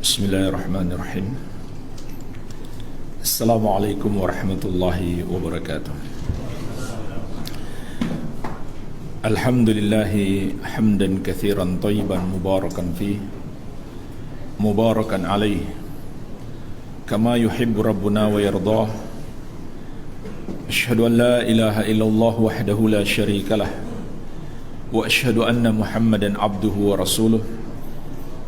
Bismillahirrahmanirrahim. Assalamualaikum warahmatullahi wabarakatuh. Alhamdulillahi hamdan katsiran thayyiban mubarakan fih, mubarakan alaih, kama yuhibbu rabbuna wa yardah. Asyhadu an la ilaha illallah wahdahu la syarika lah, wa asyhadu anna Muhammadan abduhu wa rasuluh,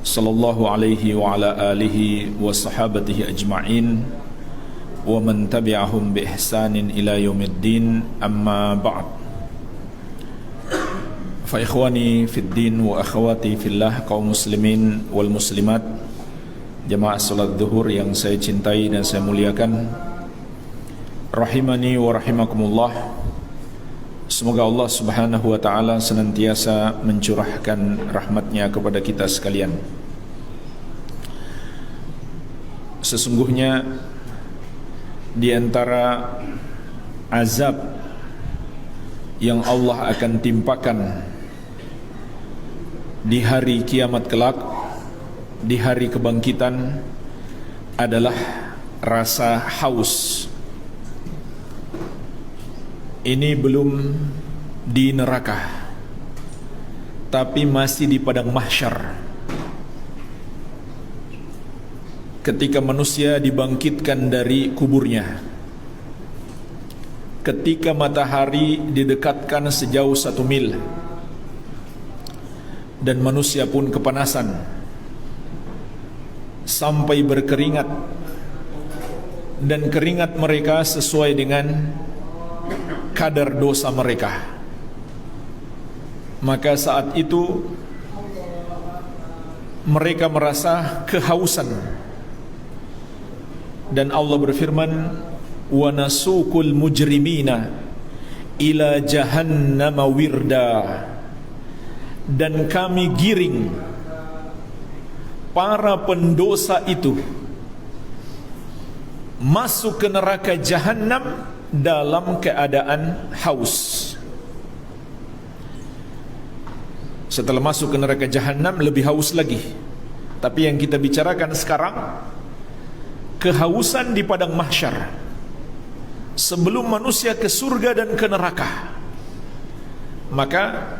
sallallahu alaihi wa ala alihi wa sahabatihi ajma'in wa man tabi'ahum bi ihsanin ila yaumiddin, amma ba'd. Fa ikhwani fid din wa akhwati fillah, kaum muslimin wal muslimat, jamaah salat zuhur yang saya cintai dan saya muliakan, rahimani wa rahimakumullah. Semoga Allah subhanahu wa ta'ala senantiasa mencurahkan rahmatnya kepada kita sekalian. Sesungguhnya di antara azab yang Allah akan timpakan di hari kiamat kelak, di hari kebangkitan, adalah rasa haus. Ini belum di neraka, tapi masih di padang mahsyar. Ketika manusia dibangkitkan dari kuburnya, ketika matahari didekatkan sejauh 1 mil, dan manusia pun kepanasan sampai berkeringat, dan keringat mereka sesuai dengan kadar dosa mereka, maka saat itu mereka merasa kehausan, dan Allah berfirman, wa nasukul mujrimina ila jahannama wirda, dan kami giring para pendosa itu masuk ke neraka jahannam dalam keadaan haus. Setelah masuk ke neraka jahannam lebih haus lagi. Tapi yang kita bicarakan sekarang kehausan di padang mahsyar, sebelum manusia ke surga dan ke neraka. Maka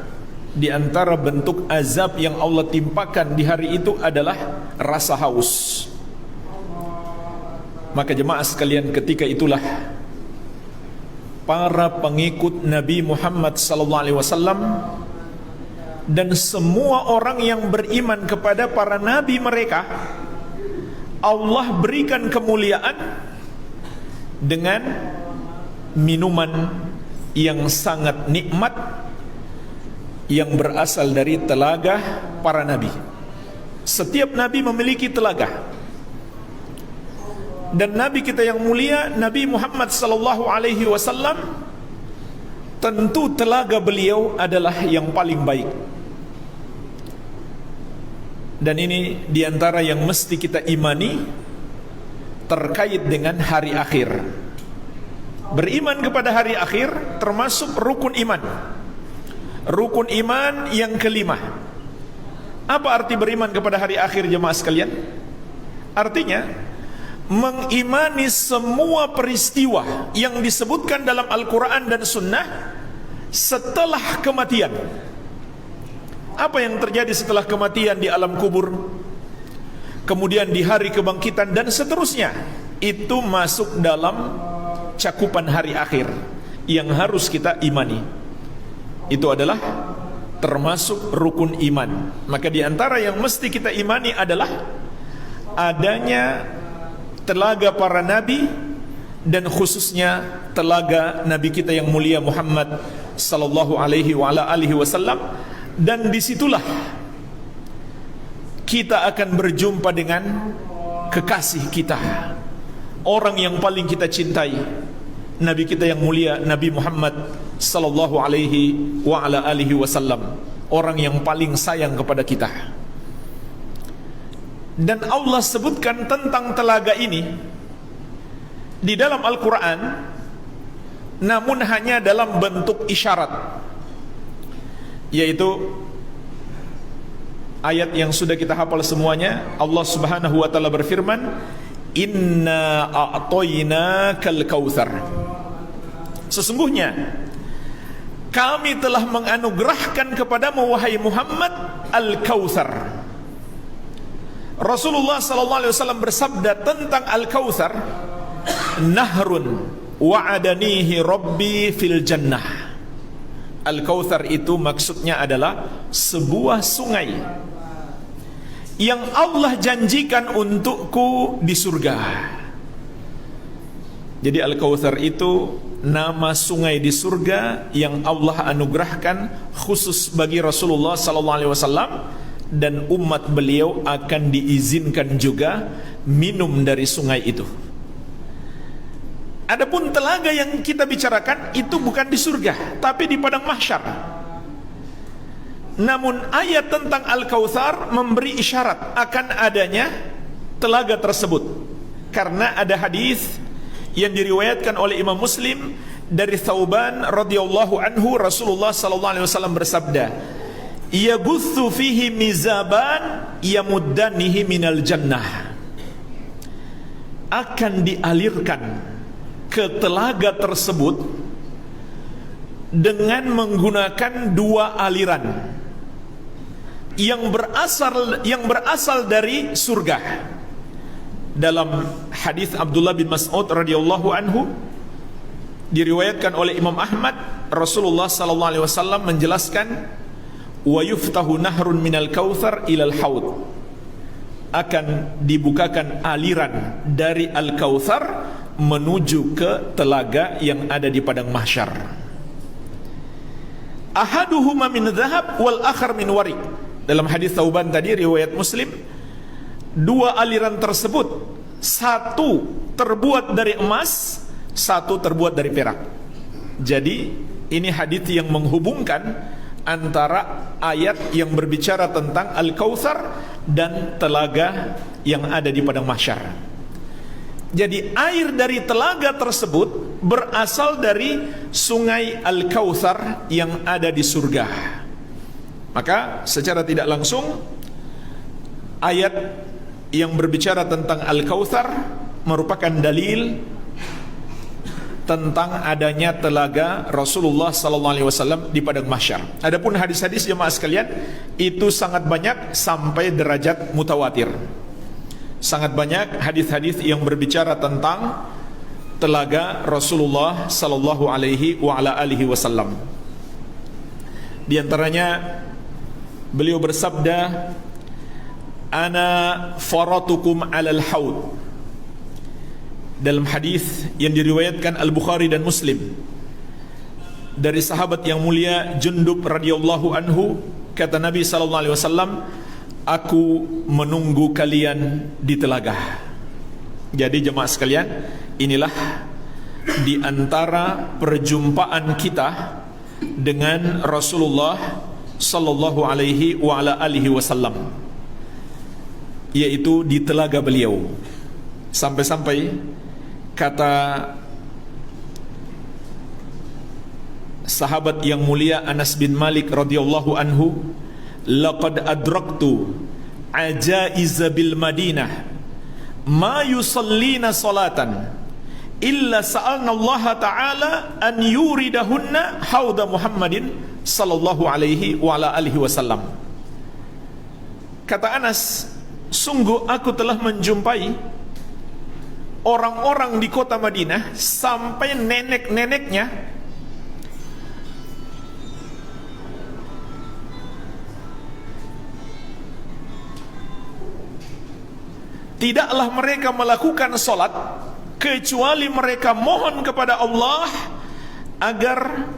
di antara bentuk azab yang Allah timpakan di hari itu adalah rasa haus. Maka jemaah sekalian, ketika itulah para pengikut Nabi Muhammad SAW dan semua orang yang beriman kepada para nabi mereka, Allah berikan kemuliaan dengan minuman yang sangat nikmat yang berasal dari telaga para nabi. Setiap nabi memiliki telaga, dan Nabi kita yang mulia, Nabi Muhammad sallallahu alaihi wasallam, tentu telaga beliau adalah yang paling baik. Dan ini diantara yang mesti kita imani terkait dengan hari akhir. Beriman kepada hari akhir termasuk rukun iman. Rukun iman yang kelima. Apa arti beriman kepada hari akhir, jemaah sekalian? Artinya mengimani semua peristiwa yang disebutkan dalam Al-Quran dan Sunnah setelah kematian. Apa yang terjadi setelah kematian di alam kubur, kemudian di hari kebangkitan dan seterusnya, itu masuk dalam cakupan hari akhir yang harus kita imani. Itu adalah termasuk rukun iman. Maka di antara yang mesti kita imani adalah adanya telaga para nabi, dan khususnya telaga nabi kita yang mulia Muhammad sallallahu alaihi wa ala alihi wasallam. Dan disitulah kita akan berjumpa dengan kekasih kita, orang yang paling kita cintai, nabi kita yang mulia Nabi Muhammad sallallahu alaihi wa ala alihi wasallam, orang yang paling sayang kepada kita. Dan Allah sebutkan tentang telaga ini di dalam Al-Quran, namun hanya dalam bentuk isyarat, yaitu ayat yang sudah kita hafal semuanya. Allah Subhanahu wa taala berfirman, "Inna a'tainakal kautsar." Sesungguhnya kami telah menganugerahkan kepadamu wahai Muhammad Al-Kautsar. Rasulullah sallallahu alaihi wasallam bersabda tentang Al-Kautsar, "Nahrun wa'adanihi Rabbi fil jannah." Al-Kautsar itu maksudnya adalah sebuah sungai yang Allah janjikan untukku di surga. Jadi Al-Kautsar itu nama sungai di surga yang Allah anugerahkan khusus bagi Rasulullah sallallahu alaihi wasallam, dan umat beliau akan diizinkan juga minum dari sungai itu. Adapun telaga yang kita bicarakan itu bukan di surga, tapi di padang mahsyar. Namun ayat tentang Al-Kautsar memberi isyarat akan adanya telaga tersebut, karena ada hadis yang diriwayatkan oleh Imam Muslim dari Thauban radhiyallahu anhu, Rasulullah sallallahu alaihi wasallam bersabda, "Yagutsu fihi mizaban yamuddanihi minal jannah." Akan dialirkan ke telaga tersebut dengan menggunakan dua aliran yang berasal dari surga. Dalam hadis Abdullah bin Mas'ud radhiyallahu anhu diriwayatkan oleh Imam Ahmad, Rasulullah sallallahu alaihi wasallam menjelaskan, "Wa yuftahu nahrun minal kautsar ilal haud." Akan dibukakan aliran dari Al-Kautsar menuju ke telaga yang ada di padang mahsyar. Ahaduhuma min dhahab wal akhar min warik. Dalam hadis Thauban tadi riwayat Muslim, dua aliran tersebut, satu terbuat dari emas, satu terbuat dari perak. Jadi ini hadis yang menghubungkan antara ayat yang berbicara tentang Al-Kautsar dan telaga yang ada di padang mahsyar. Jadi air dari telaga tersebut berasal dari sungai Al-Kautsar yang ada di surga. Maka secara tidak langsung ayat yang berbicara tentang Al-Kautsar merupakan dalil tentang adanya telaga Rasulullah sallallahu alaihi wasallam di padang mahsyar. Adapun hadis-hadis jemaah sekalian itu sangat banyak sampai derajat mutawatir. Sangat banyak hadis-hadis yang berbicara tentang telaga Rasulullah sallallahu alaihi wa ala alihi wasallam. Di antaranya beliau bersabda, "Ana faratukum 'alal haud." Dalam hadis yang diriwayatkan Al-Bukhari dan Muslim dari sahabat yang mulia Jundub radhiyallahu anhu, kata Nabi sallallahu alaihi wasallam, "Aku menunggu kalian di telaga." Jadi jemaah sekalian, inilah di antara perjumpaan kita dengan Rasulullah sallallahu alaihi wa ala alihi wasallam, yaitu di telaga beliau. Sampai-sampai kata sahabat yang mulia Anas bin Malik radhiyallahu anhu, "Laqad adraktu ajaiza bil Madinah ma yusallina salatan illa sa'alna Allah ta'ala an yuridahunna hauda Muhammadin sallallahu alaihi wa ala alihi wasallam." Kata Anas, "Sungguh aku telah menjumpai orang-orang di kota Madinah sampai nenek-neneknya tidaklah mereka melakukan sholat kecuali mereka mohon kepada Allah agar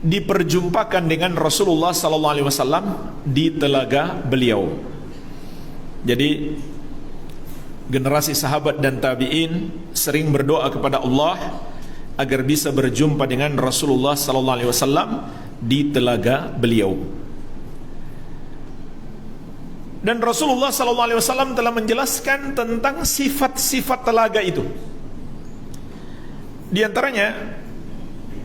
diperjumpakan dengan Rasulullah sallallahu alaihi wasallam di telaga beliau." Jadi generasi sahabat dan tabi'in sering berdoa kepada Allah agar bisa berjumpa dengan Rasulullah sallallahu alaihi wasallam di telaga beliau. Dan Rasulullah sallallahu alaihi wasallam telah menjelaskan tentang sifat-sifat telaga itu. Di antaranya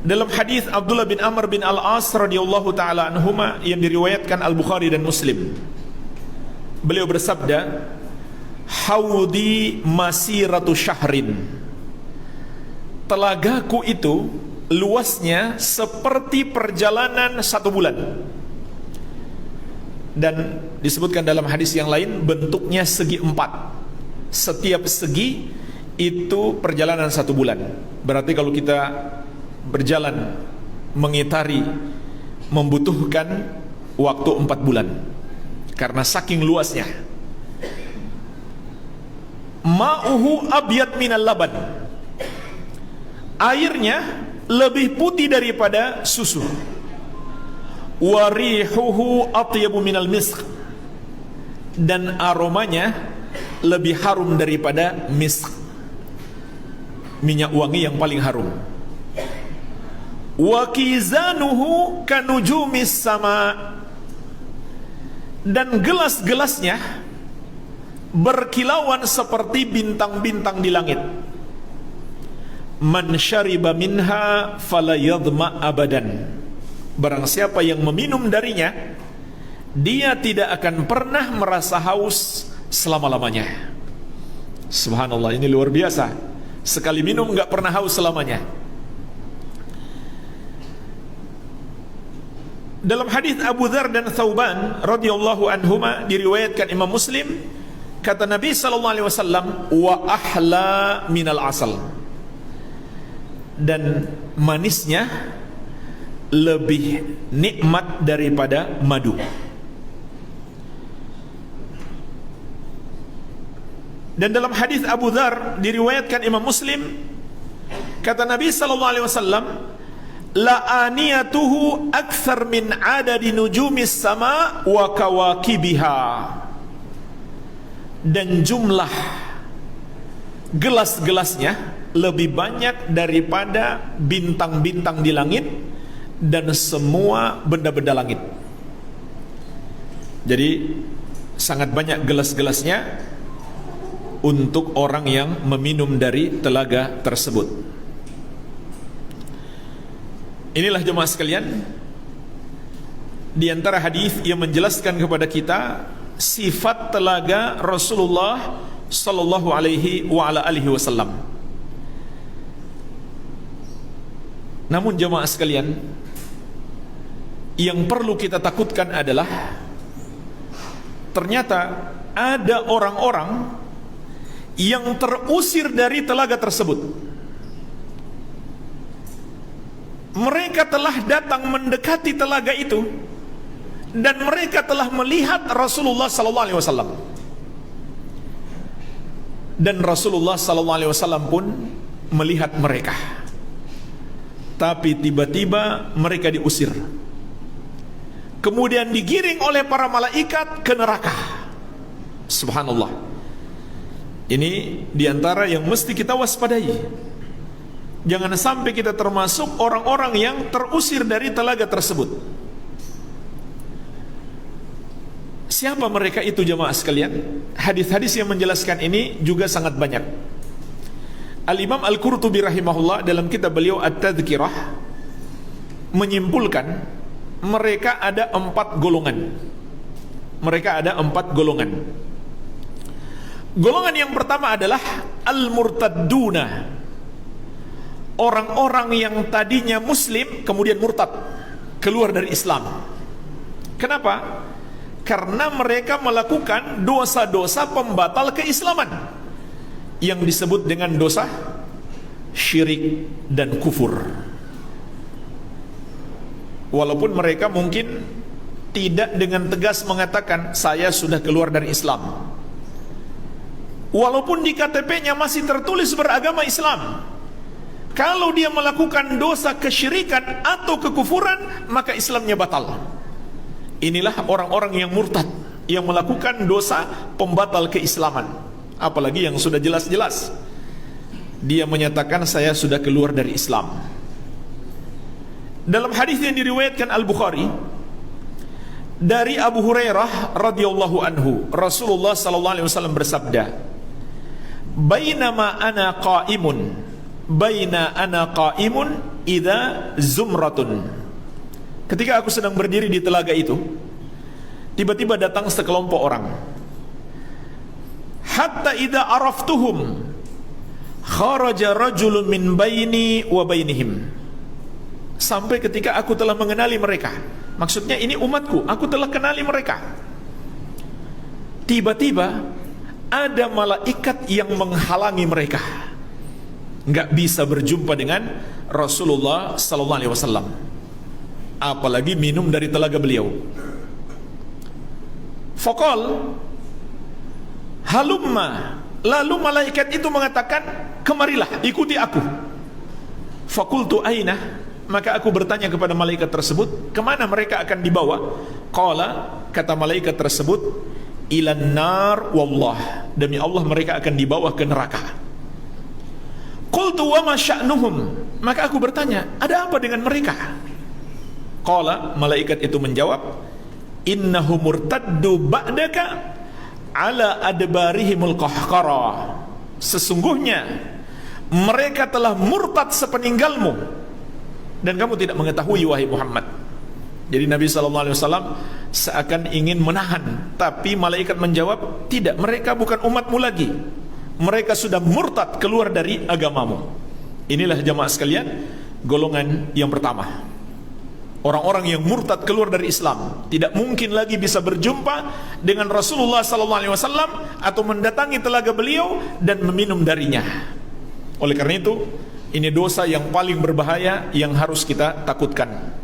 dalam hadis Abdullah bin Amr bin Al-As radhiyallahu taala anhuma yang diriwayatkan Al-Bukhari dan Muslim, beliau bersabda, haudi masiratu syahrin, telagaku itu luasnya seperti perjalanan 1 bulan. Dan disebutkan dalam hadis yang lain, bentuknya segi 4, setiap segi itu perjalanan 1 bulan. Berarti kalau kita berjalan mengitari membutuhkan waktu 4 bulan karena saking luasnya. Ma'uhu abyad minal laban, airnya lebih putih daripada susu. Warihuhu atyabu minal misk, dan aromanya lebih harum daripada misk, minyak wangi yang paling harum. Wa kizanuhu kanujumis sama, dan gelas-gelasnya berkilauan seperti bintang-bintang di langit. Man syariba minha fala yadma abadan, barang siapa yang meminum darinya, dia tidak akan pernah merasa haus selama-lamanya. Subhanallah, ini luar biasa. Sekali minum gak pernah haus selamanya. Dalam hadis Abu Dzar dan Thauban radhiyallahu anhuma, diriwayatkan Imam Muslim, kata Nabi sallallahu alaihi wasallam, wa ahla minal asal, dan manisnya lebih nikmat daripada madu. Dan dalam hadis Abu Dzar diriwayatkan Imam Muslim, kata Nabi sallallahu alaihi wasallam, la aniyatuhu akthar min adadi nujumis sama wa kawakibiha, dan jumlah gelas-gelasnya lebih banyak daripada bintang-bintang di langit dan semua benda-benda langit. Jadi sangat banyak gelas-gelasnya untuk orang yang meminum dari telaga tersebut. Inilah jemaah sekalian, di antara hadis yang menjelaskan kepada kita sifat telaga Rasulullah sallallahu alaihi wa ala alihi wasallam. Namun jemaah sekalian, yang perlu kita takutkan adalah ternyata ada orang-orang yang terusir dari telaga tersebut. Mereka telah datang mendekati telaga itu dan mereka telah melihat Rasulullah sallallahu alaihi wasallam. Dan Rasulullah sallallahu alaihi wasallam pun melihat mereka. Tapi tiba-tiba mereka diusir. Kemudian digiring oleh para malaikat ke neraka. Subhanallah. Ini diantara yang mesti kita waspadai. Jangan sampai kita termasuk orang-orang yang terusir dari telaga tersebut. Siapa mereka itu jemaah sekalian? Hadis-hadis yang menjelaskan ini juga sangat banyak. Al-Imam Al-Qurtubi rahimahullah dalam kitab beliau At-Tadhkirah menyimpulkan mereka ada 4 golongan. Mereka ada 4 golongan. Golongan yang pertama adalah Al-Murtadduna, orang-orang yang tadinya muslim kemudian murtad, keluar dari Islam. Kenapa? Karena mereka melakukan dosa-dosa pembatal keislaman yang disebut dengan dosa syirik dan kufur. Walaupun mereka mungkin tidak dengan tegas mengatakan saya sudah keluar dari Islam, walaupun di KTP-nya masih tertulis beragama Islam, kalau dia melakukan dosa kesyirikan atau kekufuran, maka Islamnya batal. Inilah orang-orang yang murtad, yang melakukan dosa pembatal keislaman. Apalagi yang sudah jelas-jelas dia menyatakan saya sudah keluar dari Islam. Dalam hadis yang diriwayatkan Al-Bukhari dari Abu Hurairah radhiyallahu anhu, Rasulullah sallallahu alaihi wasallam bersabda, baina ana qa'imun idza zumratun. Ketika aku sedang berdiri di telaga itu, tiba-tiba datang sekelompok orang. Hatta idza araftuhum kharaja rajulun min baini wa bainihim. Sampai ketika aku telah mengenali mereka. Maksudnya ini umatku, aku telah kenali mereka. Tiba-tiba ada malaikat yang menghalangi mereka, nggak bisa berjumpa dengan Rasulullah sallallahu alaihi wasallam, apalagi minum dari telaga beliau. Faqal halumma, lalu malaikat itu mengatakan, kemarilah, ikuti aku. Faqultu aina, maka aku bertanya kepada malaikat tersebut, kemana mereka akan dibawa? Qala, kata malaikat tersebut, ilan nar wallah, demi Allah mereka akan dibawa ke neraka. Qultu wa ma sya'nuhum, maka aku bertanya, ada apa dengan mereka? Qala, malaikat itu menjawab, innahum murtaddu ba'daka ala adbarihimul qahqara. Sesungguhnya mereka telah murtad sepeninggalmu dan kamu tidak mengetahui, wahai Muhammad. Jadi Nabi SAW seakan ingin menahan, tapi malaikat menjawab, tidak, mereka bukan umatmu lagi, mereka sudah murtad, keluar dari agamamu. Inilah jamaah sekalian, golongan yang pertama, orang-orang yang murtad keluar dari Islam, tidak mungkin lagi bisa berjumpa dengan Rasulullah SAW atau mendatangi telaga beliau dan meminum darinya. Oleh karena itu, ini dosa yang paling berbahaya yang harus kita takutkan.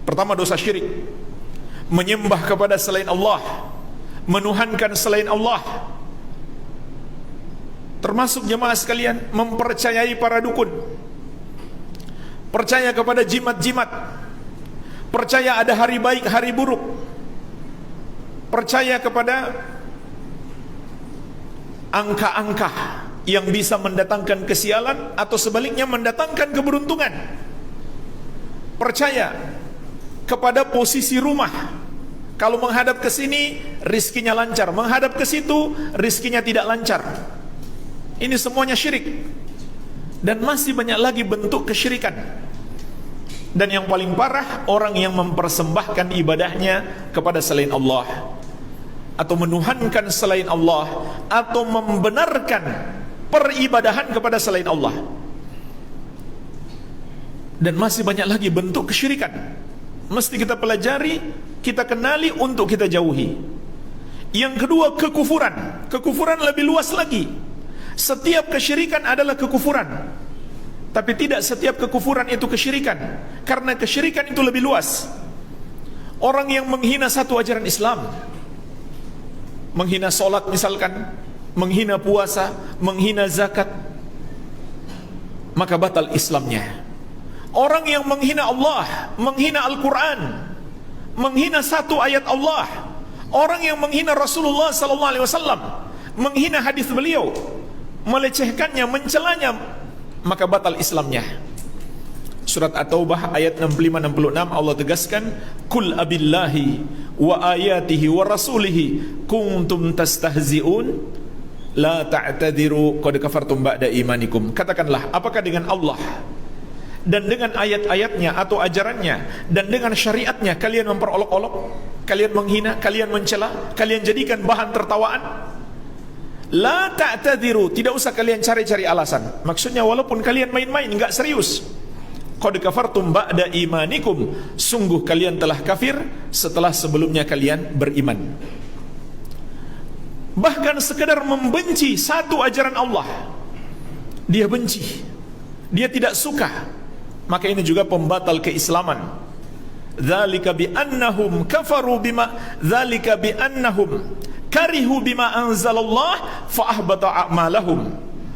Pertama, dosa syirik, menyembah kepada selain Allah, menuhankan selain Allah. Termasuk jemaah sekalian, mempercayai para dukun, percaya kepada jimat-jimat, percaya ada hari baik, hari buruk, percaya kepada angka-angka yang bisa mendatangkan kesialan atau sebaliknya mendatangkan keberuntungan, percaya kepada posisi rumah, kalau menghadap ke sini rizkinya lancar, menghadap ke situ rizkinya tidak lancar. Ini semuanya syirik, dan masih banyak lagi bentuk kesyirikan. Dan yang paling parah, orang yang mempersembahkan ibadahnya kepada selain Allah, atau menuhankan selain Allah, atau membenarkan peribadahan kepada selain Allah. Dan masih banyak lagi bentuk kesyirikan, mesti kita pelajari, kita kenali untuk kita jauhi. Yang kedua, kekufuran. Kekufuran lebih luas lagi. Setiap kesyirikan adalah kekufuran, tapi tidak setiap kekufuran itu kesyirikan, karena kesyirikan itu lebih luas. Orang yang menghina satu ajaran Islam, menghina solat misalkan, menghina puasa, menghina zakat, maka batal Islamnya. Orang yang menghina Allah, menghina Al-Quran, menghina satu ayat Allah, orang yang menghina Rasulullah SAW, menghina hadis beliau, melecehkannya, mencelanya, maka batal Islamnya. Surat At-Taubah ayat 65-66 Allah tegaskan, Kul abillahi wa ayatihi wa rasulihi kuntum tastahzi'un la ta'tadiru qad kafartum ba'da imanikum. Katakanlah, apakah dengan Allah dan dengan ayat-ayatnya atau ajarannya dan dengan syariatnya kalian memperolok-olok, kalian menghina, kalian mencela, kalian jadikan bahan tertawaan? La ta'tadiru, tidak usah kalian cari-cari alasan. Maksudnya walaupun kalian main-main, enggak serius. Qad kafartum ba'da imanikum, sungguh kalian telah kafir setelah sebelumnya kalian beriman. Bahkan sekedar membenci satu ajaran Allah, dia benci, dia tidak suka, maka ini juga pembatal keislaman. Dzalika bi annahum kafaru bima dzalika bi annahum karihu bima anzalallah fa ahbata a'malahum.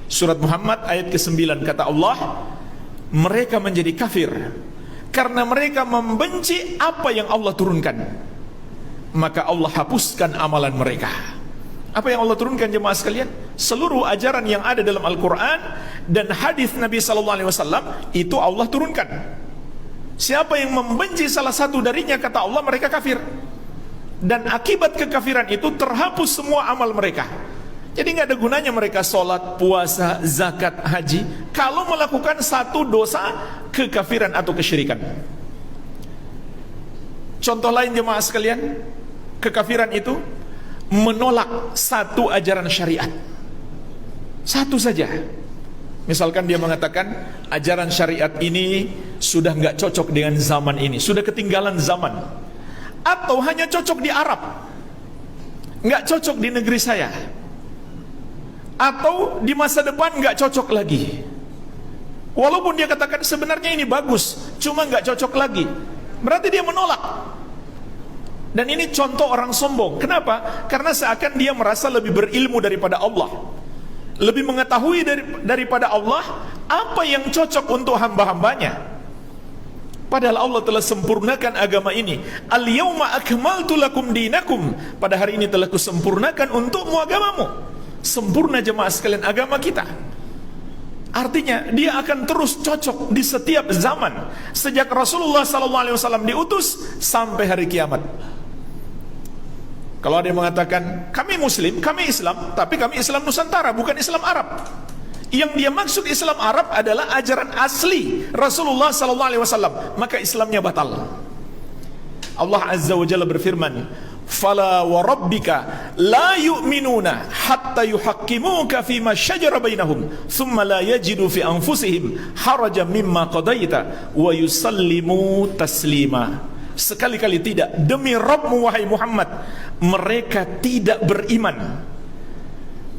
Surat Muhammad ayat ke-9, kata Allah, mereka menjadi kafir karena mereka membenci apa yang Allah turunkan, maka Allah hapuskan amalan mereka. Apa yang Allah turunkan jemaah sekalian? Seluruh ajaran yang ada dalam Al-Quran dan hadis Nabi SAW itu Allah turunkan. Siapa yang membenci salah satu darinya, kata Allah, mereka kafir. Dan akibat kekafiran itu terhapus semua amal mereka. Jadi nggak ada gunanya mereka sholat, puasa, zakat, haji, kalau melakukan satu dosa kekafiran atau kesyirikan. Contoh lain jemaah sekalian, kekafiran itu menolak satu ajaran syariat, satu saja. Misalkan dia mengatakan ajaran syariat ini sudah nggak cocok dengan zaman ini, sudah ketinggalan zaman, atau hanya cocok di Arab, nggak cocok di negeri saya, atau di masa depan nggak cocok lagi. Walaupun dia katakan sebenarnya ini bagus, cuma nggak cocok lagi, berarti dia menolak. Dan ini contoh orang sombong. Kenapa? Karena seakan dia merasa lebih berilmu daripada Allah, lebih mengetahui daripada Allah apa yang cocok untuk hamba-hambanya. Padahal Allah telah sempurnakan agama ini. Al-yawma akmaltu lakum dinakum. Pada hari ini telah kusempurnakan untukmu agamamu. Sempurna jemaah sekalian agama kita. Artinya dia akan terus cocok di setiap zaman, sejak Rasulullah SAW diutus sampai hari kiamat. Kalau ada yang mengatakan kami Muslim, kami Islam, tapi kami Islam Nusantara, bukan Islam Arab. Yang dia maksud Islam Arab adalah ajaran asli Rasulullah SAW, maka Islamnya batal. Allah Azza wa Jalla berfirman, "Fala wa rabbika la yu'minuna hatta yuhaqqimuka fima syajara bainahum, thumma la yajidu fi anfusihim harajan mimma qadaita wa yusallimu taslima." Sekali-kali tidak, demi Rabbmu wahai Muhammad, mereka tidak beriman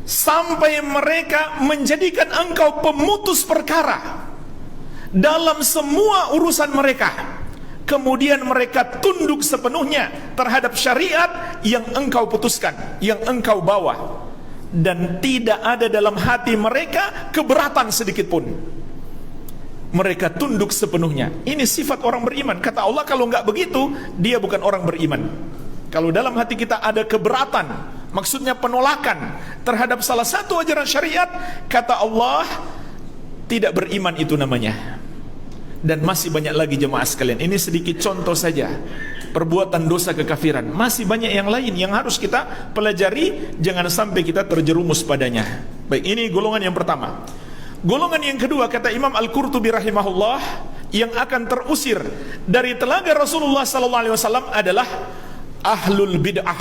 sampai mereka menjadikan engkau pemutus perkara dalam semua urusan mereka, kemudian mereka tunduk sepenuhnya terhadap syariat yang engkau putuskan, yang engkau bawa, dan tidak ada dalam hati mereka keberatan sedikit pun. Mereka tunduk sepenuhnya. Ini sifat orang beriman. Kata Allah, kalau enggak begitu, dia bukan orang beriman. Kalau dalam hati kita ada keberatan, maksudnya penolakan terhadap salah satu ajaran syariat, kata Allah, tidak beriman itu namanya. Dan masih banyak lagi jemaah sekalian. Ini sedikit contoh saja perbuatan dosa kekafiran. Masih banyak yang lain yang harus kita pelajari, jangan sampai kita terjerumus padanya. Baik, ini golongan yang pertama. Golongan yang kedua, kata Imam Al-Qurtubi rahimahullah, yang akan terusir dari telaga Rasulullah SAW adalah ahlul bid'ah.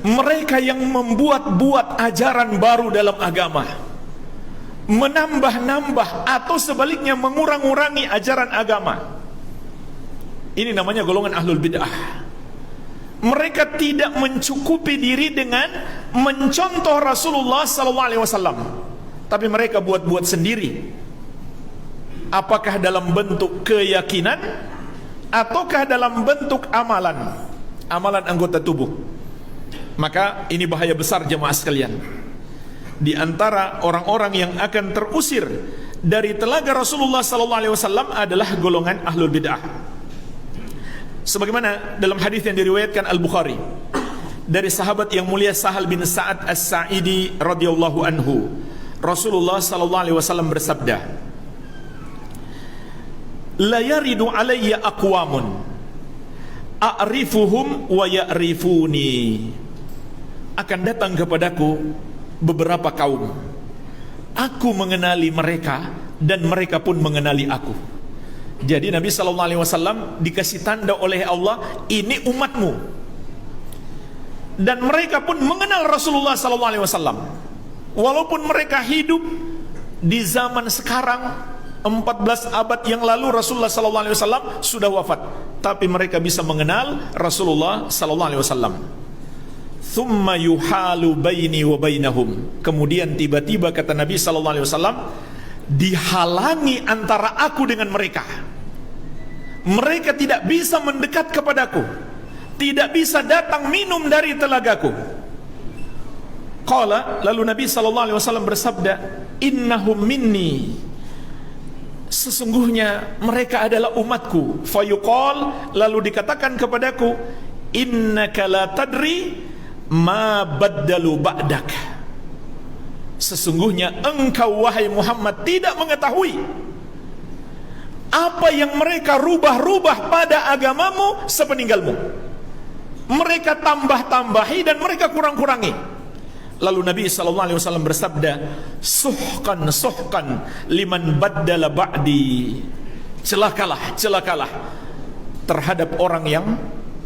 Mereka yang membuat-buat ajaran baru dalam agama, menambah-nambah atau sebaliknya mengurang-urangi ajaran agama. Ini namanya golongan ahlul bid'ah. Mereka tidak mencukupi diri dengan mencontoh Rasulullah SAW, tapi mereka buat-buat sendiri. Apakah dalam bentuk keyakinan ataukah dalam bentuk amalan, amalan anggota tubuh. Maka ini bahaya besar jemaah sekalian. Di antara orang-orang yang akan terusir dari telaga Rasulullah SAW adalah golongan ahlul bid'ah. Sebagaimana dalam hadis yang diriwayatkan Al-Bukhari dari sahabat yang mulia Sahal bin Sa'ad As-Sa'idi radhiyallahu anhu, Rasulullah SAW bersabda, "La yaridu alayya aqwamun a'rifuhum wa ya'rifuni." Akan datang kepadaku beberapa kaum, aku mengenali mereka dan mereka pun mengenali aku. Jadi Nabi SAW dikasih tanda oleh Allah, ini umatmu, dan mereka pun mengenal Rasulullah SAW. Walaupun mereka hidup di zaman sekarang, 14 abad yang lalu Rasulullah SAW sudah wafat, tapi mereka bisa mengenal Rasulullah SAW. Thumma yuhalu baini wa bainahum. Kemudian tiba-tiba kata Nabi SAW, dihalangi antara aku dengan mereka. Mereka tidak bisa mendekat kepadaku, tidak bisa datang minum dari telagaku. Qala, lalu Nabi SAW bersabda, innahum minni, sesungguhnya mereka adalah umatku. Fayuqal, lalu dikatakan kepadaku, innaka la tadri ma baddalu ba'dak, sesungguhnya engkau wahai Muhammad tidak mengetahui apa yang mereka rubah-rubah pada agamamu sepeninggalmu. Mereka tambah-tambahi dan mereka kurang-kurangi. Lalu Nabi SAW bersabda, suhkan suhkan liman baddala ba'di. Celakalah, celakalah terhadap orang yang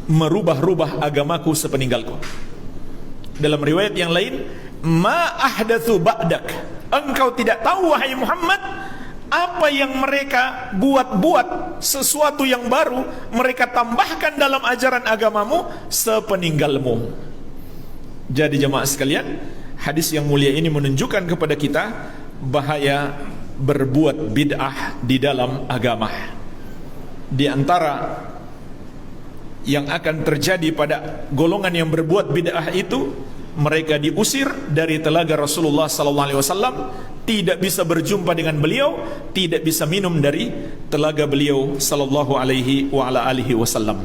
merubah-rubah agamaku sepeninggalku. Dalam riwayat yang lain, ma ahdatsu ba'dak. Engkau tidak tahu wahai Muhammad apa yang mereka buat-buat, sesuatu yang baru mereka tambahkan dalam ajaran agamamu sepeninggalmu. Jadi jemaah sekalian, hadis yang mulia ini menunjukkan kepada kita bahaya berbuat bid'ah di dalam agama. Di antara yang akan terjadi pada golongan yang berbuat bid'ah itu, mereka diusir dari telaga Rasulullah SAW, tidak bisa berjumpa dengan beliau, tidak bisa minum dari telaga beliau sallallahu alaihi wasallam.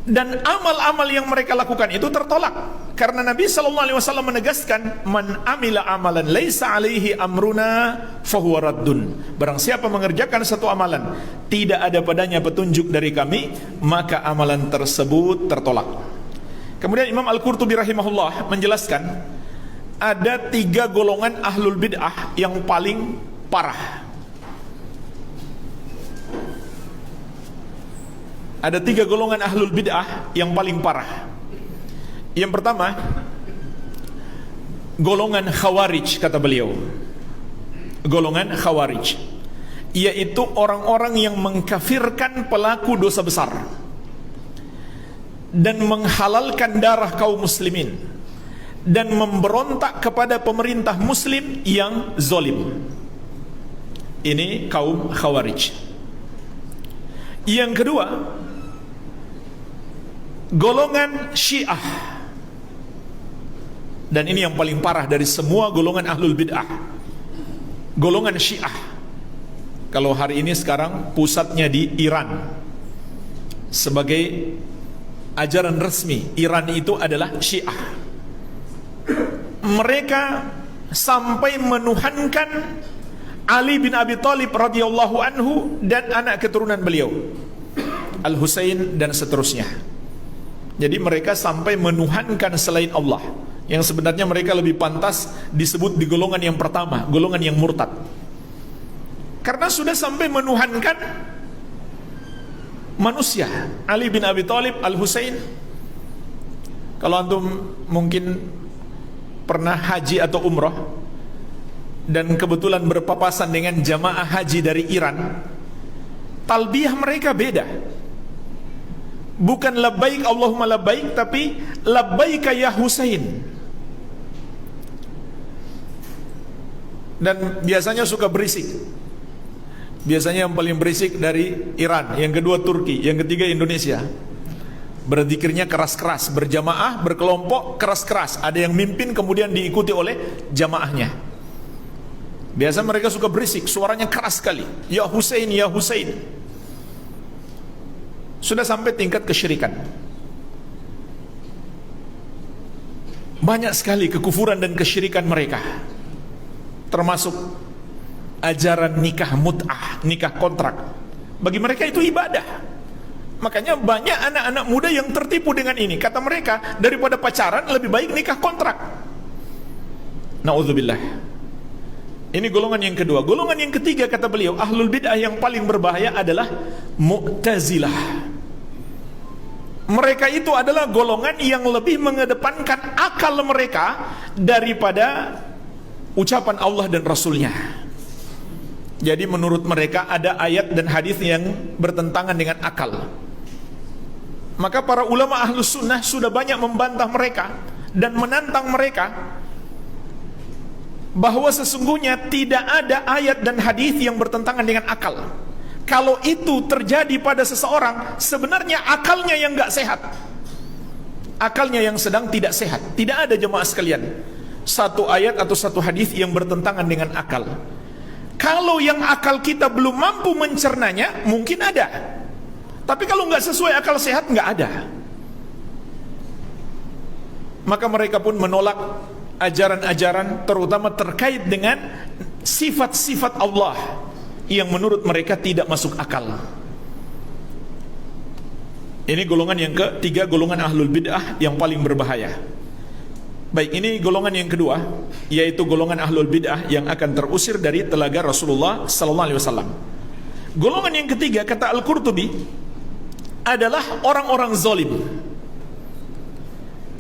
Dan amal-amal yang mereka lakukan itu tertolak karena Nabi SAW menegaskan, man amila amalan laisa alaihi amruna fahuwa raddun. Barang siapa mengerjakan satu amalan tidak ada padanya petunjuk dari kami, maka amalan tersebut tertolak. Kemudian Imam Al-Qurtubi rahimahullah menjelaskan ada 3 golongan ahlul bid'ah yang paling parah. Ada 3 golongan ahlul bid'ah yang paling parah. Yang pertama, golongan khawarij, kata beliau. Golongan khawarij, yaitu orang-orang yang mengkafirkan pelaku dosa besar dan menghalalkan darah kaum muslimin dan memberontak kepada pemerintah muslim yang zalim. Ini kaum khawarij. Yang kedua, golongan syiah. Dan ini yang paling parah dari semua golongan ahlul bid'ah. Golongan syiah. Kalau hari ini sekarang pusatnya di Iran, sebagai ajaran resmi Iran itu adalah syiah. Mereka sampai menuhankan Ali bin Abi Thalib radhiyallahu anhu dan anak keturunan beliau, Al-Husain dan seterusnya. Jadi mereka sampai menuhankan selain Allah, yang sebenarnya mereka lebih pantas disebut di golongan yang pertama, golongan yang murtad. Karena sudah sampai menuhankan manusia, Ali bin Abi Thalib, Al-Husain. Kalau antum mungkin pernah haji atau umrah dan kebetulan berpapasan dengan jamaah haji dari Iran, talbiyah mereka beda. Bukan labbaik Allahumma labbaik, tapi labbaika ya Husain. Dan biasanya suka berisik. Biasanya yang paling berisik dari Iran, yang kedua Turki, yang ketiga Indonesia. Berzikirnya keras-keras, berjamaah, berkelompok, keras-keras. Ada yang mimpin kemudian diikuti oleh jamaahnya. Biasa mereka suka berisik, suaranya keras sekali. Ya Husain, ya Husain. Sudah sampai tingkat kesyirikan. Banyak sekali kekufuran dan kesyirikan mereka. Termasuk ajaran nikah mut'ah, nikah kontrak. Bagi mereka itu ibadah. Makanya banyak anak-anak muda yang tertipu dengan ini. Kata mereka, daripada pacaran lebih baik nikah kontrak. Na'udzubillah. Ini golongan yang kedua. Golongan yang ketiga, kata beliau, ahlul bid'ah yang paling berbahaya adalah Mu'tazilah. Mereka itu adalah golongan yang lebih mengedepankan akal mereka daripada ucapan Allah dan Rasulnya. Jadi menurut mereka ada ayat dan hadis yang bertentangan dengan akal. Maka para ulama ahlus sunnah sudah banyak membantah mereka dan menantang mereka bahwa sesungguhnya tidak ada ayat dan hadis yang bertentangan dengan akal. Kalau itu terjadi pada seseorang, sebenarnya akalnya yang gak sehat, akalnya yang sedang tidak sehat. Tidak ada jemaah sekalian satu ayat atau satu hadis yang bertentangan dengan akal. Kalau yang akal kita belum mampu mencernanya, mungkin ada. Tapi kalau nggak sesuai akal sehat, nggak ada. Maka mereka pun menolak ajaran-ajaran, terutama terkait dengan sifat-sifat Allah yang menurut mereka tidak masuk akal. Ini golongan yang ketiga, golongan ahlul bid'ah yang paling berbahaya. Baik, ini golongan yang kedua, yaitu golongan ahlul bid'ah yang akan terusir dari telaga Rasulullah sallallahu alaihi wasallam. Golongan yang ketiga, kata Al-Qurtubi, adalah orang-orang zalim.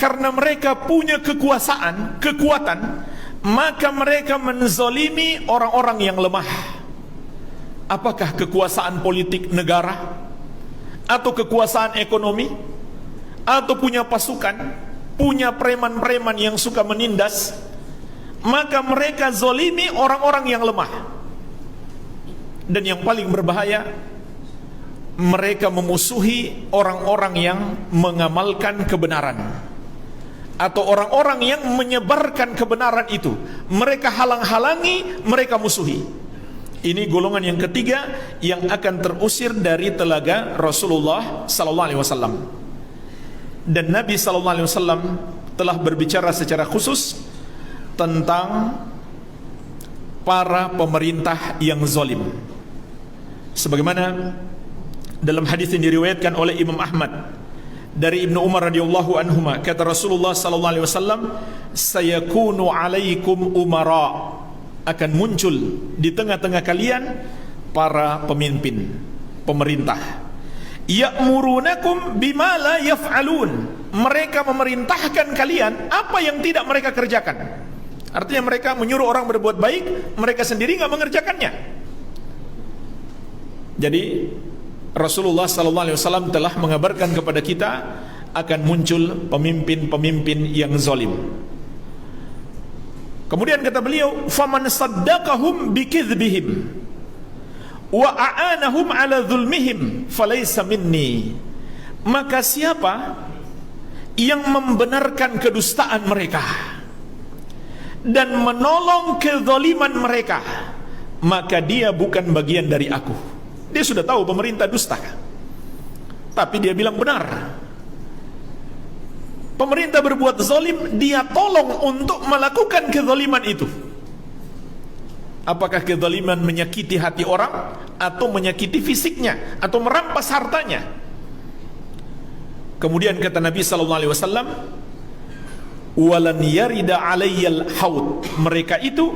Karena mereka punya kekuasaan, kekuatan, maka mereka menzalimi orang-orang yang lemah. Apakah kekuasaan politik negara, atau kekuasaan ekonomi, atau punya pasukan, punya preman-preman yang suka menindas, maka mereka zalimi orang-orang yang lemah. Dan yang paling berbahaya, mereka memusuhi orang-orang yang mengamalkan kebenaran, atau orang-orang yang menyebarkan kebenaran itu. Mereka halang-halangi, mereka musuhi. Ini golongan yang ketiga yang akan terusir dari telaga Rasulullah sallallahu alaihi wasallam. Dan Nabi sallallahu alaihi wasallam telah berbicara secara khusus tentang para pemerintah yang zalim. Sebagaimana dalam hadis yang diriwayatkan oleh Imam Ahmad dari Ibnu Umar radhiyallahu anhuma, kata Rasulullah sallallahu alaihi wasallam, sayakunu alaikum umara, akan muncul di tengah-tengah kalian para pemimpin, pemerintah, ya'murunakum bima la yaf'alun, mereka memerintahkan kalian apa yang tidak mereka kerjakan. Artinya mereka menyuruh orang berbuat baik, mereka sendiri nggak mengerjakannya. Jadi Rasulullah sallallahu alaihi wasallam telah mengabarkan kepada kita akan muncul pemimpin-pemimpin yang zalim. Kemudian kata beliau, faman saddaqahum bikidhbihim wa a'anahum ala dhulmihim falaysa minni, maka siapa yang membenarkan kedustaan mereka dan menolong kezaliman mereka, maka dia bukan bagian dari aku. Dia sudah tahu pemerintah dusta, tapi dia bilang benar. Pemerintah berbuat zalim, dia tolong untuk melakukan kezaliman itu. Apakah kezaliman menyakiti hati orang, atau menyakiti fisiknya, atau merampas hartanya? Kemudian kata Nabi sallallahu alaihi wasallam, walan yarida alayyal haud, mereka itu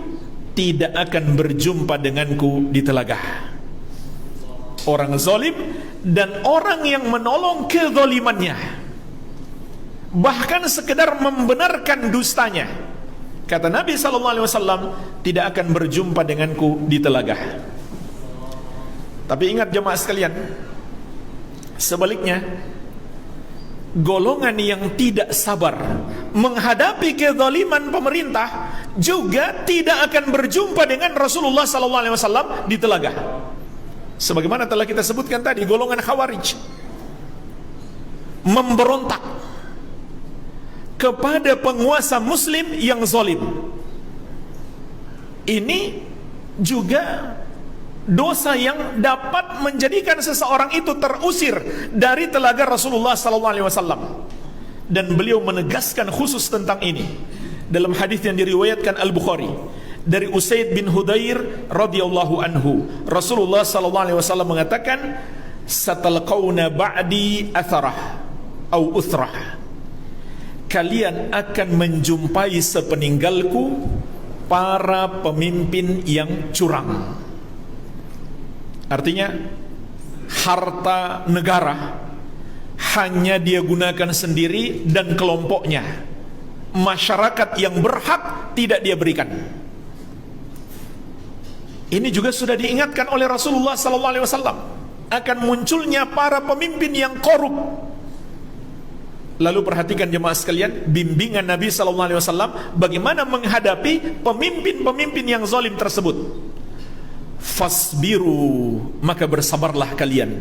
tidak akan berjumpa denganku di telaga. Orang zalim dan orang yang menolong kezalimannya, bahkan sekedar membenarkan dustanya, kata Nabi SAW, tidak akan berjumpa denganku di telaga. Tapi ingat jemaah sekalian, sebaliknya, golongan yang tidak sabar menghadapi kezaliman pemerintah juga tidak akan berjumpa dengan Rasulullah SAW di telaga. Sebagaimana telah kita sebutkan tadi, golongan Khawarij memberontak kepada penguasa muslim yang zalim. Ini juga dosa yang dapat menjadikan seseorang itu terusir dari telaga Rasulullah SAW. Dan beliau menegaskan khusus tentang ini dalam hadis yang diriwayatkan Al-Bukhari dari Usaid bin Hudair radhiyallahu anhu. Rasulullah SAW mengatakan, satalqauna ba'di atharah au uthrah, kalian akan menjumpai sepeninggalku para pemimpin yang curang. Artinya harta negara hanya dia gunakan sendiri dan kelompoknya. Masyarakat yang berhak tidak dia berikan. Ini juga sudah diingatkan oleh Rasulullah SAW akan munculnya para pemimpin yang korup. Lalu perhatikan jemaah sekalian, bimbingan Nabi SAW bagaimana menghadapi pemimpin-pemimpin yang zalim tersebut. Fasbiru, maka bersabarlah kalian,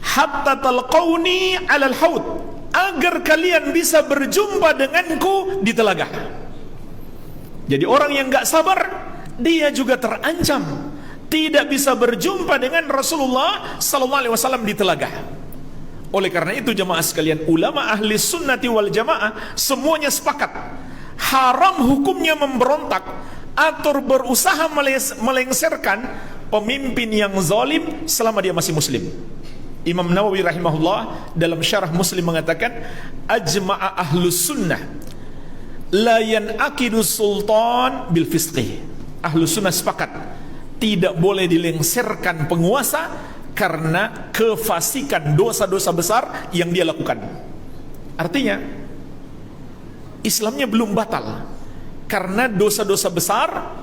hatta talqauni alal haud, agar kalian bisa berjumpa denganku di telaga. Jadi orang yang gak sabar, dia juga terancam tidak bisa berjumpa dengan Rasulullah SAW di telaga. Oleh karena itu jemaah sekalian, ulama ahli sunnati wal jamaah semuanya sepakat, haram hukumnya memberontak atau berusaha melengsarkan pemimpin yang zalim selama dia masih muslim. Imam Nawawi rahimahullah dalam syarah Muslim mengatakan, ajma'a ahlus sunnah la yan'aqidu sultan bil fisqih. Ahlus sunnah sepakat tidak boleh dilengsarkan penguasa karena kefasikan, dosa-dosa besar yang dia lakukan. Artinya Islamnya belum batal karena dosa-dosa besar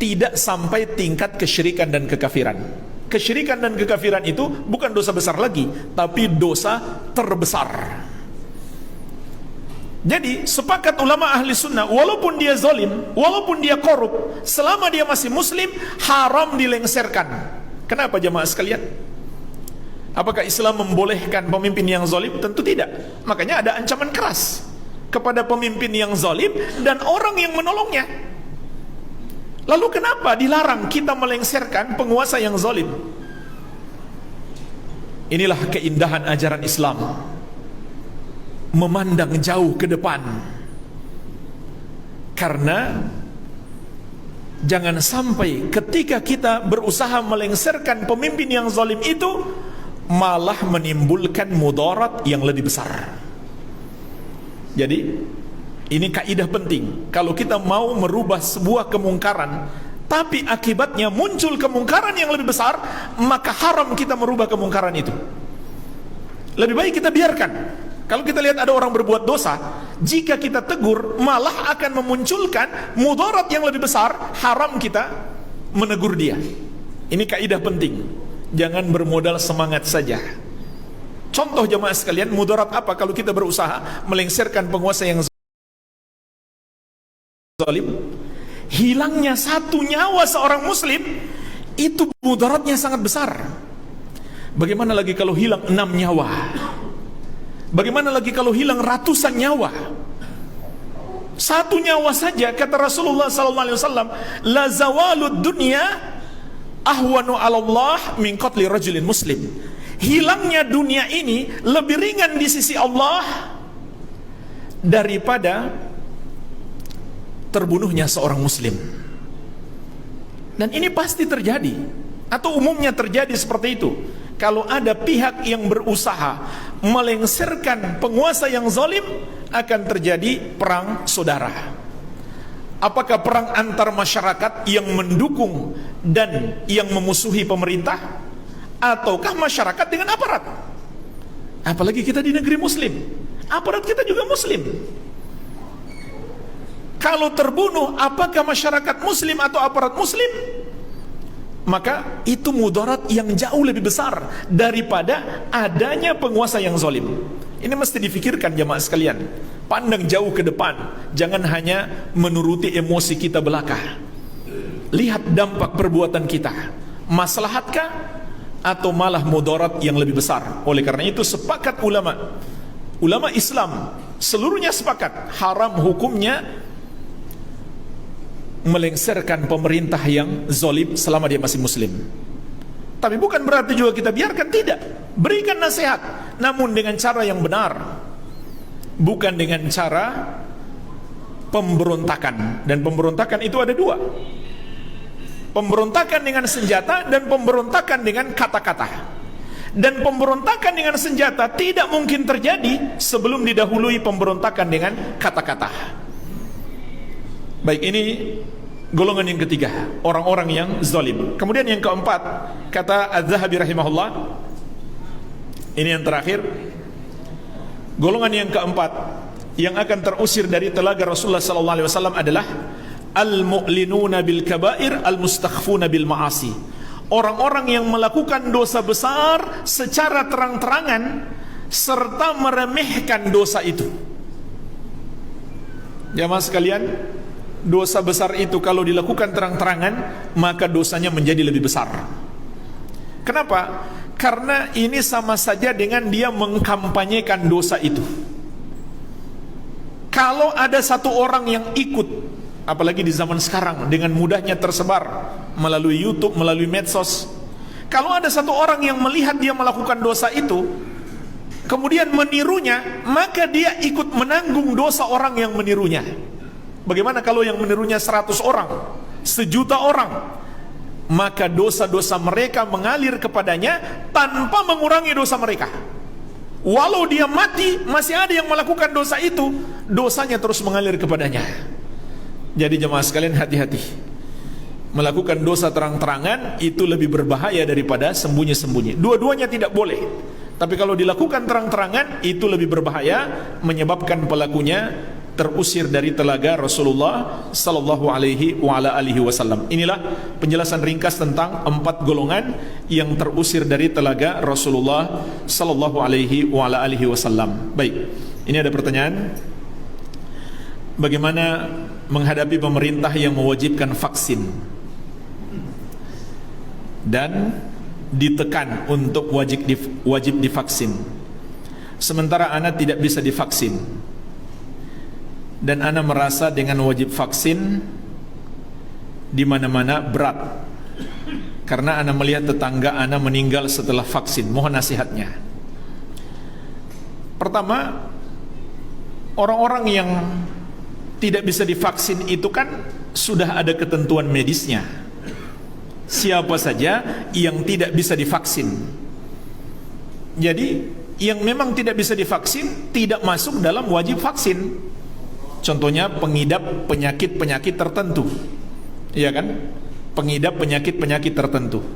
tidak sampai tingkat kesyirikan dan kekafiran. Kesyirikan dan kekafiran itu bukan dosa besar lagi, tapi dosa terbesar. Jadi sepakat ulama ahli sunnah, walaupun dia zalim, walaupun dia korup, selama dia masih muslim, haram dilengsarkan. Kenapa jamaah sekalian? Apakah Islam membolehkan pemimpin yang zalim? Tentu tidak. Makanya ada ancaman keras kepada pemimpin yang zalim dan orang yang menolongnya. Lalu kenapa dilarang kita melengsarkan penguasa yang zalim? Inilah keindahan ajaran Islam, memandang jauh ke depan. Karena jangan sampai ketika kita berusaha melengsarkan pemimpin yang zalim itu malah menimbulkan mudarat yang lebih besar. Jadi ini kaidah penting. Kalau kita mau merubah sebuah kemungkaran, tapi akibatnya muncul kemungkaran yang lebih besar, maka haram kita merubah kemungkaran itu. Lebih baik kita biarkan. Kalau kita lihat ada orang berbuat dosa, jika kita tegur, malah akan memunculkan mudarat yang lebih besar. Haram kita menegur dia. Ini kaidah penting. Jangan bermodal semangat saja. Contoh jemaah sekalian, mudarat apa kalau kita berusaha melengsarkan penguasa yang zalim? Hilangnya satu nyawa seorang muslim, itu mudaratnya sangat besar. Bagaimana lagi kalau hilang 6 nyawa? Bagaimana lagi kalau hilang ratusan nyawa? Satu nyawa saja, kata Rasulullah SAW, la zawalud dunya ahwanu 'ala Allah min qatli rajulin muslim. Hilangnya dunia ini lebih ringan di sisi Allah daripada terbunuhnya seorang muslim. Dan ini pasti terjadi, atau umumnya terjadi seperti itu. Kalau ada pihak yang berusaha melengsarkan penguasa yang zalim, akan terjadi perang saudara. Apakah perang antar masyarakat yang mendukung dan yang memusuhi pemerintah, ataukah masyarakat dengan aparat? Apalagi kita di negeri muslim, aparat kita juga muslim. Kalau terbunuh, apakah masyarakat muslim atau aparat muslim? Maka itu mudarat yang jauh lebih besar daripada adanya penguasa yang zalim. Ini mesti difikirkan jemaah sekalian. Pandang jauh ke depan, jangan hanya menuruti emosi kita belaka. Lihat dampak perbuatan kita, maslahatkah atau malah mudarat yang lebih besar? Oleh karena itu sepakat ulama Islam seluruhnya sepakat, haram hukumnya melengsarkan pemerintah yang zalim selama dia masih muslim. Tapi bukan berarti juga kita biarkan, tidak. Berikan nasihat, namun dengan cara yang benar, bukan dengan cara pemberontakan. Dan pemberontakan itu ada dua: pemberontakan dengan senjata dan pemberontakan dengan kata-kata. Dan pemberontakan dengan senjata tidak mungkin terjadi sebelum didahului pemberontakan dengan kata-kata. Baik, ini golongan yang ketiga, orang-orang yang zalim. Kemudian yang keempat, kata Az-Zahabi rahimahullah, ini yang terakhir, golongan yang keempat yang akan terusir dari telaga Rasulullah SAW adalah al-mu'linuna bil kabair al-mustakhfuna bil ma'asi. Orang-orang yang melakukan dosa besar secara terang-terangan serta meremehkan dosa itu. Jamaah sekalian, dosa besar itu kalau dilakukan terang-terangan, maka dosanya menjadi lebih besar. Kenapa? Karena ini sama saja dengan dia mengkampanyekan dosa itu. Kalau ada satu orang yang ikut, apalagi di zaman sekarang dengan mudahnya tersebar melalui YouTube, melalui medsos, kalau ada satu orang yang melihat dia melakukan dosa itu, kemudian menirunya, maka dia ikut menanggung dosa orang yang menirunya. Bagaimana kalau yang menirunya 100 orang, 1.000.000 orang? maka dosa-dosa mereka mengalir kepadanya tanpa mengurangi dosa mereka. Walau dia mati, masih ada yang melakukan dosa itu, dosanya terus mengalir kepadanya. Jadi jemaah sekalian, hati-hati. Melakukan dosa terang-terangan itu lebih berbahaya daripada sembunyi-sembunyi. Dua-duanya tidak boleh. Tapi kalau dilakukan terang-terangan, itu lebih berbahaya, menyebabkan pelakunya terusir dari telaga Rasulullah sallallahu alaihi wasallam. Inilah penjelasan ringkas tentang 4 golongan yang terusir dari telaga Rasulullah sallallahu alaihi wasallam. Baik, ini ada pertanyaan. Bagaimana menghadapi pemerintah yang mewajibkan vaksin dan ditekan untuk wajib divaksin, sementara anak tidak bisa divaksin, dan ana merasa dengan wajib vaksin di mana-mana berat karena ana melihat tetangga ana meninggal setelah vaksin. Mohon nasihatnya. Pertama, orang-orang yang tidak bisa divaksin itu kan sudah ada ketentuan medisnya. Siapa saja yang tidak bisa divaksin. Jadi yang memang tidak bisa divaksin tidak masuk dalam wajib vaksin. Contohnya pengidap penyakit-penyakit tertentu, iya kan? Pengidap penyakit-penyakit tertentu.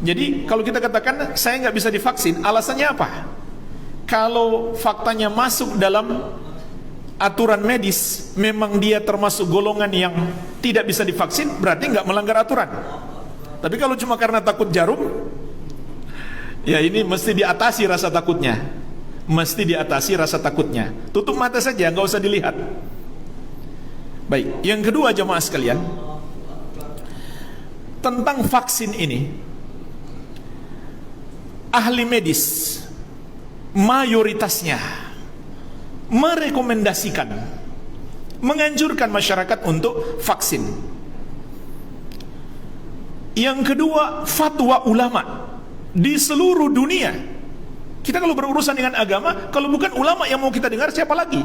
Jadi kalau kita katakan saya nggak bisa divaksin, alasannya apa? Kalau faktanya masuk dalam aturan medis, memang dia termasuk golongan yang tidak bisa divaksin, berarti nggak melanggar aturan. Tapi kalau cuma karena takut jarum, ya ini mesti diatasi rasa takutnya. Mesti diatasi rasa takutnya. Tutup mata saja, nggak usah dilihat. Baik, yang kedua jemaah sekalian, tentang vaksin ini, ahli medis mayoritasnya merekomendasikan, menganjurkan masyarakat untuk vaksin. Yang kedua, fatwa ulama di seluruh dunia. Kita kalau berurusan dengan agama, kalau bukan ulama yang mau kita dengar, siapa lagi?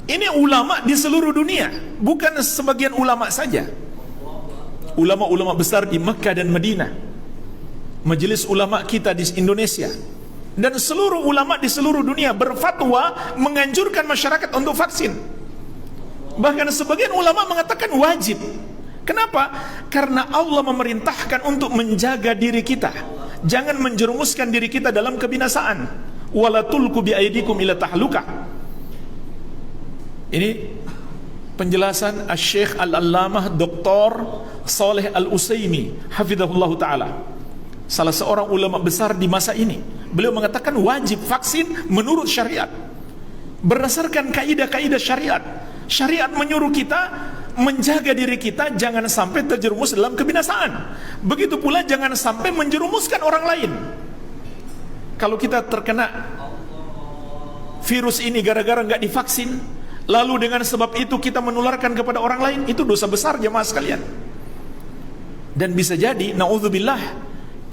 Ini ulama di seluruh dunia, bukan sebagian ulama saja. Ulama-ulama besar di Mekah dan Madinah, majelis ulama kita di Indonesia, dan seluruh ulama di seluruh dunia berfatwa menganjurkan masyarakat untuk vaksin. Bahkan sebagian ulama mengatakan wajib. Kenapa? Karena Allah memerintahkan untuk menjaga diri kita, jangan menjerumuskan diri kita dalam kebinasaan. Wala tulqu biaidikum ila tahlukah. Ini penjelasan Asy-Syaikh Al-Allamah Dr. Shalih Al-Utsaimin hafizahullah taala, salah seorang ulama besar di masa ini. Beliau mengatakan wajib vaksin menurut syariat, berdasarkan kaidah-kaidah syariat. Syariat menyuruh kita menjaga diri kita jangan sampai terjerumus dalam kebinasaan. Begitu pula jangan sampai menjerumuskan orang lain. Kalau kita terkena virus ini gara-gara nggak divaksin, lalu dengan sebab itu kita menularkan kepada orang lain, itu dosa besar jemaah sekalian. Dan bisa jadi naudzubillah,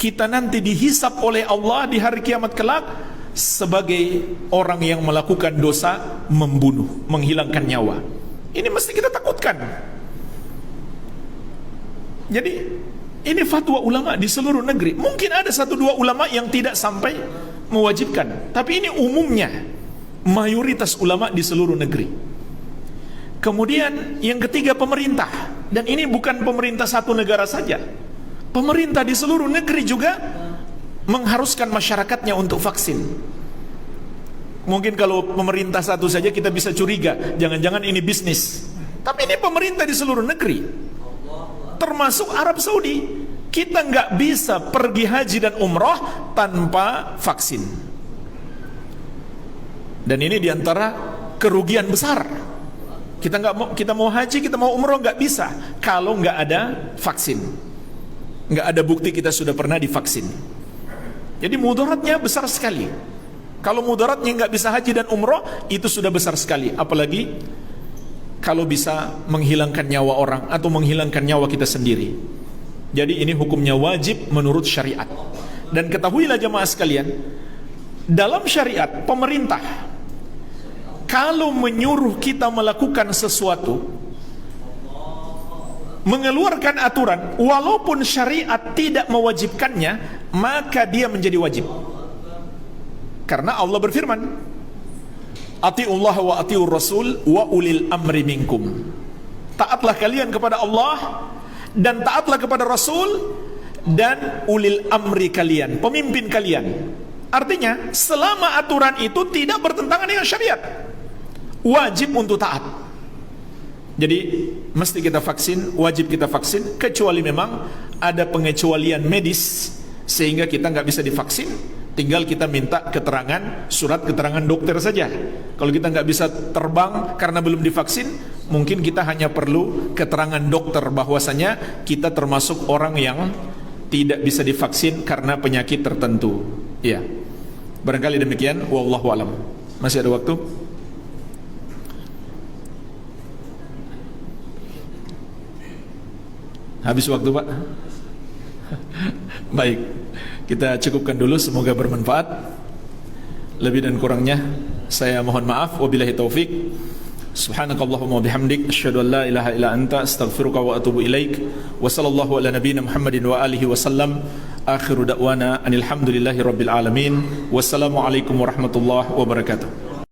kita nanti dihisap oleh Allah di hari kiamat kelak sebagai orang yang melakukan dosa membunuh, menghilangkan nyawa. Ini mesti kita takutkan. Jadi ini fatwa ulama di seluruh negeri. Mungkin ada 1-2 ulama yang tidak sampai mewajibkan, tapi ini umumnya mayoritas ulama di seluruh negeri. Kemudian yang ketiga, pemerintah. Dan ini bukan pemerintah satu negara saja, pemerintah di seluruh negeri juga mengharuskan masyarakatnya untuk vaksin. Mungkin kalau pemerintah satu saja kita bisa curiga, jangan-jangan ini bisnis. Tapi ini pemerintah di seluruh negeri, termasuk Arab Saudi. Kita nggak bisa pergi haji dan umroh tanpa vaksin. Dan ini diantara kerugian besar. Kita mau haji, kita mau umroh nggak bisa kalau nggak ada vaksin, nggak ada bukti kita sudah pernah divaksin. Jadi mudaratnya besar sekali. Kalau mudaratnya nggak bisa haji dan umroh, itu sudah besar sekali. Apalagi kalau bisa menghilangkan nyawa orang atau menghilangkan nyawa kita sendiri. Jadi ini hukumnya wajib menurut syariat. Dan ketahuilah jemaah sekalian, dalam syariat pemerintah kalau menyuruh kita melakukan sesuatu, mengeluarkan aturan walaupun syariat tidak mewajibkannya, maka dia menjadi wajib. Karena Allah berfirman, Atiullah wa atiur rasul wa ulil amri minkum. Taatlah kalian kepada Allah dan taatlah kepada Rasul dan ulil amri kalian, pemimpin kalian. Artinya selama aturan itu tidak bertentangan dengan syariat, wajib untuk taat. Jadi mesti kita vaksin, wajib kita vaksin, kecuali memang ada pengecualian medis sehingga kita nggak bisa divaksin, tinggal kita minta keterangan, surat keterangan dokter saja. Kalau kita nggak bisa terbang karena belum divaksin, mungkin kita hanya perlu keterangan dokter bahwasanya kita termasuk orang yang tidak bisa divaksin karena penyakit tertentu. Ya, barangkali demikian. Wallahu alam. Masih ada waktu? Habis waktu, Pak? Baik, kita cukupkan dulu, semoga bermanfaat. Lebih dan kurangnya saya mohon maaf. Wabillahi taufik. Subhanakallahumma bihamdik, asyhadu an la ilaha illa anta, astaghfiruka wa atubu ilaik. Wa sallallahu ala nabiyyina Muhammadin wa alihi wasallam. Akhiru da'wana anil hamdulillahi rabbil alamin. Wassalamualaikum warahmatullahi wabarakatuh.